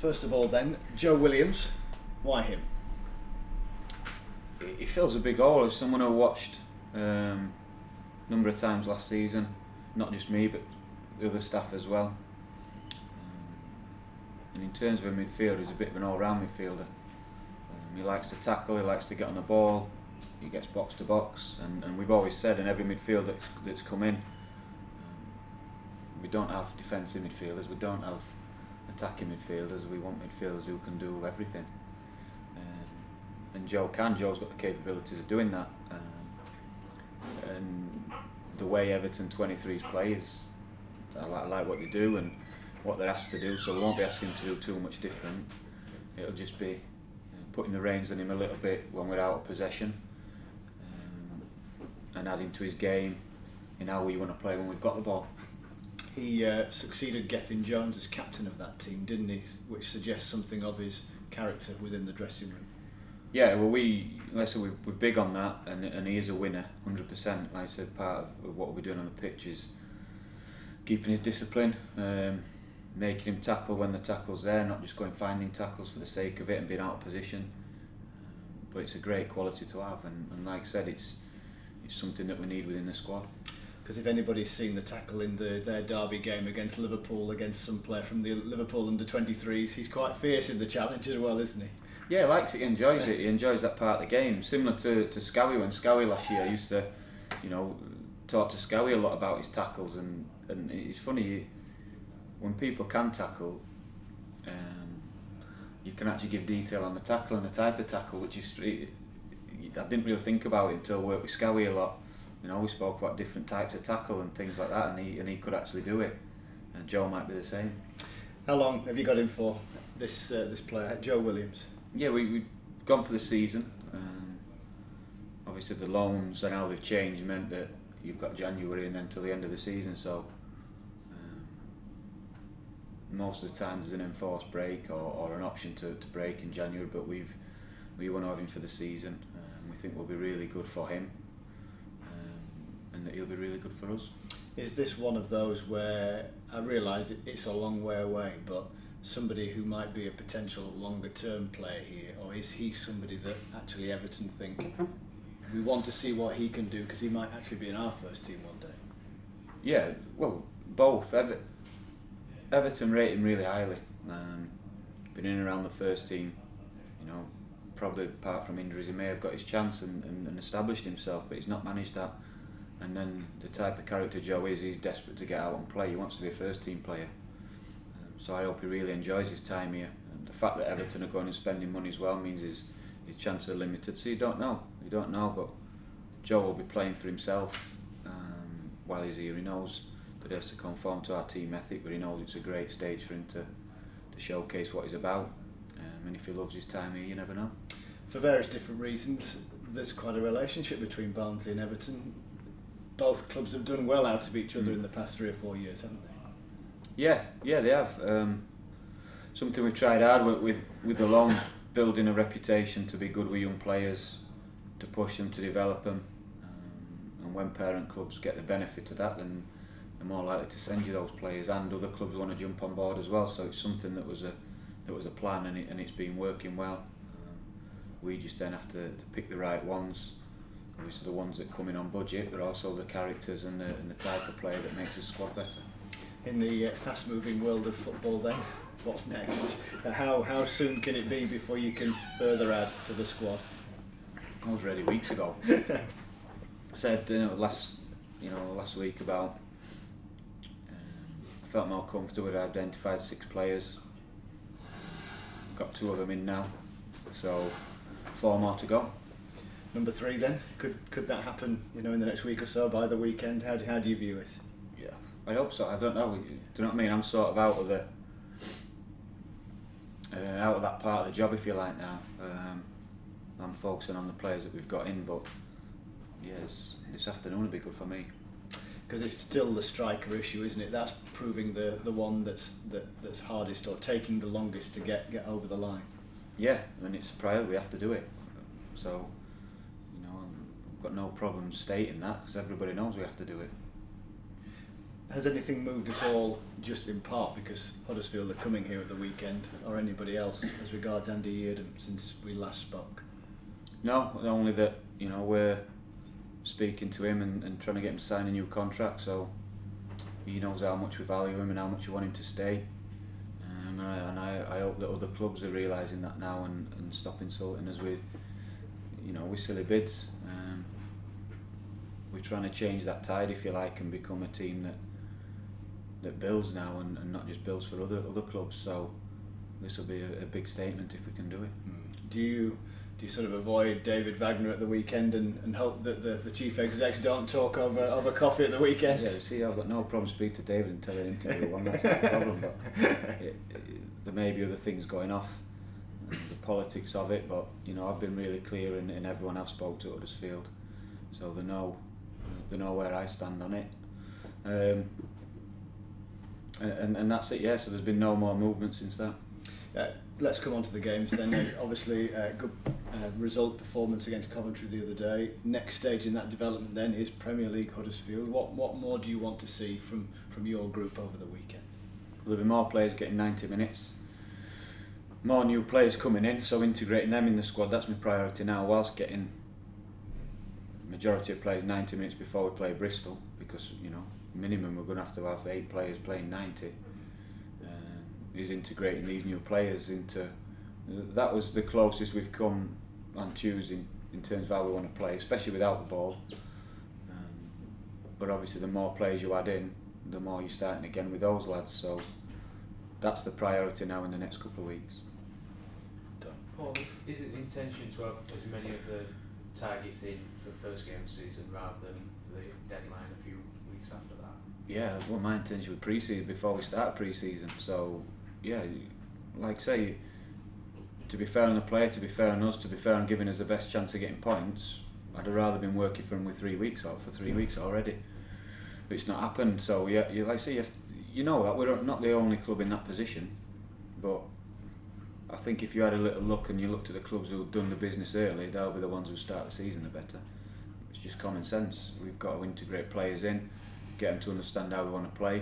First of all then, Joe Williams, why him? He fills a big hole. As someone who watched a number of times last season, not just me but the other staff as well. And in terms of a midfielder, he's a bit of an all-round midfielder. He likes to tackle, he likes to get on the ball, he gets box to box, and we've always said in every midfield that's come in, we don't have defensive midfielders, we don't have attacking midfielders, we want midfielders who can do everything. And Joe's got the capabilities of doing that. And the way Everton 23s play is, I like what they do and what they're asked to do, so we won't be asking him to do too much different. It'll just be putting the reins on him a little bit when we're out of possession, and adding to his game in how we want to play when we've got the ball. He succeeded Gethin Jones as captain of that team, didn't he? Which suggests something of his character within the dressing room. Yeah, well, we're big on that, and he is a winner, 100%. Like I said, part of what we're doing on the pitch is keeping his discipline, making him tackle when the tackle's there, not just going finding tackles for the sake of it and being out of position. But it's a great quality to have, and like I said, it's something that we need within the squad. Because if anybody's seen the tackle in their derby game against Liverpool, against some player from the Liverpool under-23s, he's quite fierce in the challenge as well, isn't he? Yeah, he likes it, he enjoys it. He enjoys that part of the game. Similar to Scowie, when Scowie last year used to, talk to Scowie a lot about his tackles, and it's funny, when people can tackle, you can actually give detail on the tackle and the type of tackle, which is, I didn't really think about it until I worked with Scowie a lot. We spoke about different types of tackle and things like that, and he could actually do it. And Joe might be the same. How long have you got him for, this player, Joe Williams? Yeah, we've gone for the season. Obviously the loans and how they've changed meant that you've got January and then till the end of the season, so most of the time there's an enforced break or an option to break in January, but we want to have him for the season. We think we'll be really good for him, and that he'll be really good for us. Is this one of those where, I realise it's a long way away, but somebody who might be a potential longer term player here, or is he somebody that actually Everton think we want to see what he can do, because he might actually be in our first team one day? Yeah, well, both. Everton rate him really highly. Been in and around the first team, probably apart from injuries he may have got his chance and established himself, but he's not managed that. And then the type of character Joe is, he's desperate to get out and play. He wants to be a first team player. So I hope he really enjoys his time here. And the fact that Everton are going and spending money as well means his chances are limited. So you don't know, but Joe will be playing for himself while he's here. He knows that he has to conform to our team ethic, but he knows it's a great stage for him to showcase what he's about. And if he loves his time here, you never know. For various different reasons, there's quite a relationship between Barnsley and Everton. Both clubs have done well out of each other in the past 3 or 4 years, haven't they? Yeah, they have. Something we've tried hard with the loans, building a reputation to be good with young players, to push them, to develop them. And when parent clubs get the benefit of that, then they're more likely to send you those players, and other clubs want to jump on board as well. So it's something that was a plan, and it's been working well. We just then have to pick the right ones. Obviously the ones that come in on budget, but also the characters and the type of player that makes the squad better. In the fast-moving world of football then, what's next? How soon can it be before you can further add to the squad? I was ready weeks ago. I said last week about I felt more comfortable. I identified 6 players. Got 2 of them in now, so 4 more to go. Number 3 then, could that happen in the next week or so, by the weekend? How do you view it? Yeah, I hope so. I don't know. Do you know what I mean? I'm sort of out of that part of the job, if you like, now. I'm focusing on the players that we've got in, but yes, this afternoon will be good for me. Because it's still the striker issue, isn't it? That's proving the one that's hardest, or taking the longest to get over the line. Yeah, and it's a priority. We have to do it. So, I've got no problem stating that, because everybody knows we have to do it. Has anything moved at all, just in part because Huddersfield are coming here at the weekend, or anybody else, as regards Andy Eardham, since we last spoke? No, only that, you know, we're speaking to him and trying to get him to sign a new contract, so he knows how much we value him and how much we want him to stay. And I hope that other clubs are realising that now and stop insulting us with, you know, with silly bids. We're trying to change that tide, if you like, and become a team that builds now and not just builds for other clubs. So this will be a big statement if we can do it. Do you sort of avoid David Wagner at the weekend and hope that the chief execs don't talk over coffee at the weekend? Yeah, see, I've got no problem speaking to David and telling him to do one. That's not a problem. But there may be other things going off, the politics of it. But you know, I've been really clear in everyone I've spoke to at Huddersfield, so they know where I stand on it. And that's it. Yeah. So there's been no more movement since that. Let's come on to the games then. Obviously, good result performance against Coventry the other day. Next stage in that development then is Premier League Huddersfield. What more do you want to see from your group over the weekend? Well, there'll be more players getting 90 minutes. More new players coming in, so integrating them in the squad, that's my priority now, whilst getting majority of players 90 minutes before we play Bristol, because, you know, minimum we're going to have 8 players playing 90. Is integrating these new players into. That was the closest we've come on Tuesday in terms of how we want to play, especially without the ball. But obviously, the more players you add in, the more you're starting again with those lads. So that's the priority now in the next couple of weeks. Paul, is it the intention to have as many of the targets in for the first game of the season rather than for the deadline a few weeks after that? Yeah, well, my intention was pre-season before we start pre-season. So yeah, like I say, to be fair on the player, to be fair on us, to be fair on giving us the best chance of getting points, I'd have rather been working for him with 3 weeks out for 3 weeks already. But it's not happened. So yeah, like I say, you know that we're not the only club in that position. But I think if you had a little look and you looked at the clubs who've done the business early, they'll be the ones who start the season the better. It's just common sense. We've got to integrate players in, get them to understand how we want to play.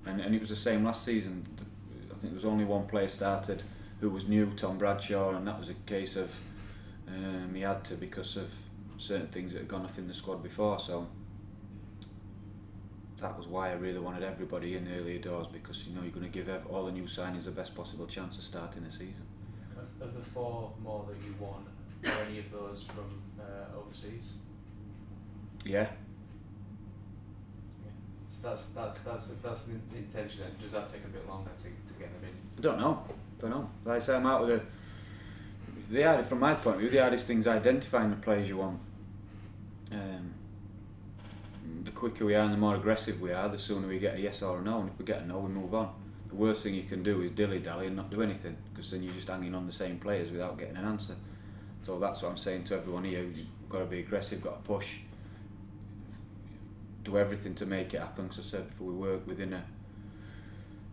And it was the same last season. I think there was only one player started who was new, Tom Bradshaw, and that was a case of he had to because of certain things that had gone off in the squad before. So that was why I really wanted everybody in earlier doors, because you know you're going to give all the new signings the best possible chance of starting the season. Of the 4 more that you won, are any of those from overseas? Yeah. That's the intention. Then does that take a bit longer to get them in? I don't know. Like I say, I'm out with from my point of view, the hardest thing is identifying the players you want. The quicker we are and the more aggressive we are, the sooner we get a yes or a no, and if we get a no, we move on. The worst thing you can do is dilly-dally and not do anything, because then you're just hanging on the same players without getting an answer. So that's what I'm saying to everyone here. You've got to be aggressive, got to push, do everything to make it happen, because I said before, we work within a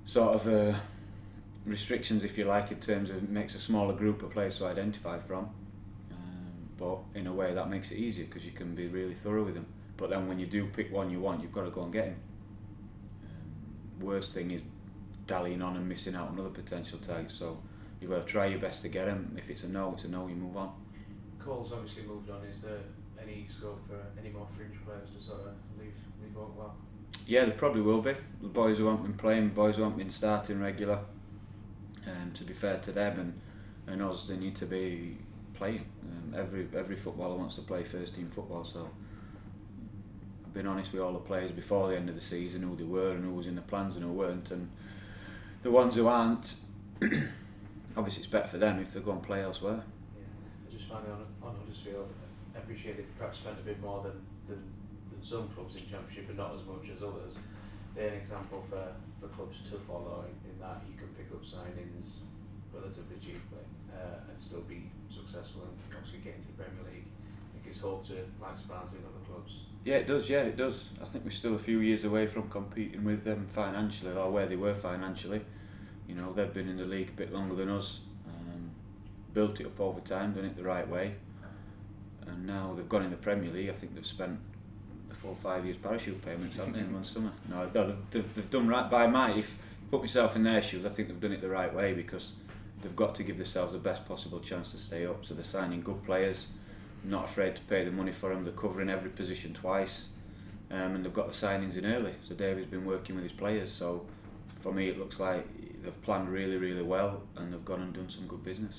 sort of restrictions, if you like, in terms of it makes a smaller group of players to identify from, but in a way that makes it easier because you can be really thorough with them. But then when you do pick one you want, you've got to go and get him. Worst thing is dallying on and missing out on other potential tags, so you've got to try your best to get him. If it's a no, you move on. Cole's obviously moved on. Is there any scope for any more fringe players to sort of leave Oakwell? Yeah, there probably will be. The boys who haven't been playing, boys who haven't been starting regular. To be fair to them and us, they need to be playing. Every footballer wants to play first team football, so I've been honest with all the players before the end of the season, who they were and who was in the plans and who weren't, and the ones who aren't, obviously it's better for them if they go and play elsewhere. Yeah. I just find on Huddersfield, I appreciate it perhaps spent a bit more than some clubs in Championship, but not as much as others. They're an example for clubs to follow in that you can pick up signings relatively cheaply and still be successful and obviously get into the Premier League. I think it's hope to like Sparta in other clubs. Yeah, it does. I think we're still a few years away from competing with them financially, or where they were financially. You know, they've been in the league a bit longer than us, built it up over time, done it the right way, and now they've gone in the Premier League. I think they've spent 4 or 5 years parachute payments, haven't they, in one summer? No, they've done right by my. If I put myself in their shoes, I think they've done it the right way, because they've got to give themselves the best possible chance to stay up. So they're signing good players, not afraid to pay the money for them. They're covering every position twice, and they've got the signings in early. So David's been working with his players. So for me, it looks like they've planned really, really well, and they've gone and done some good business.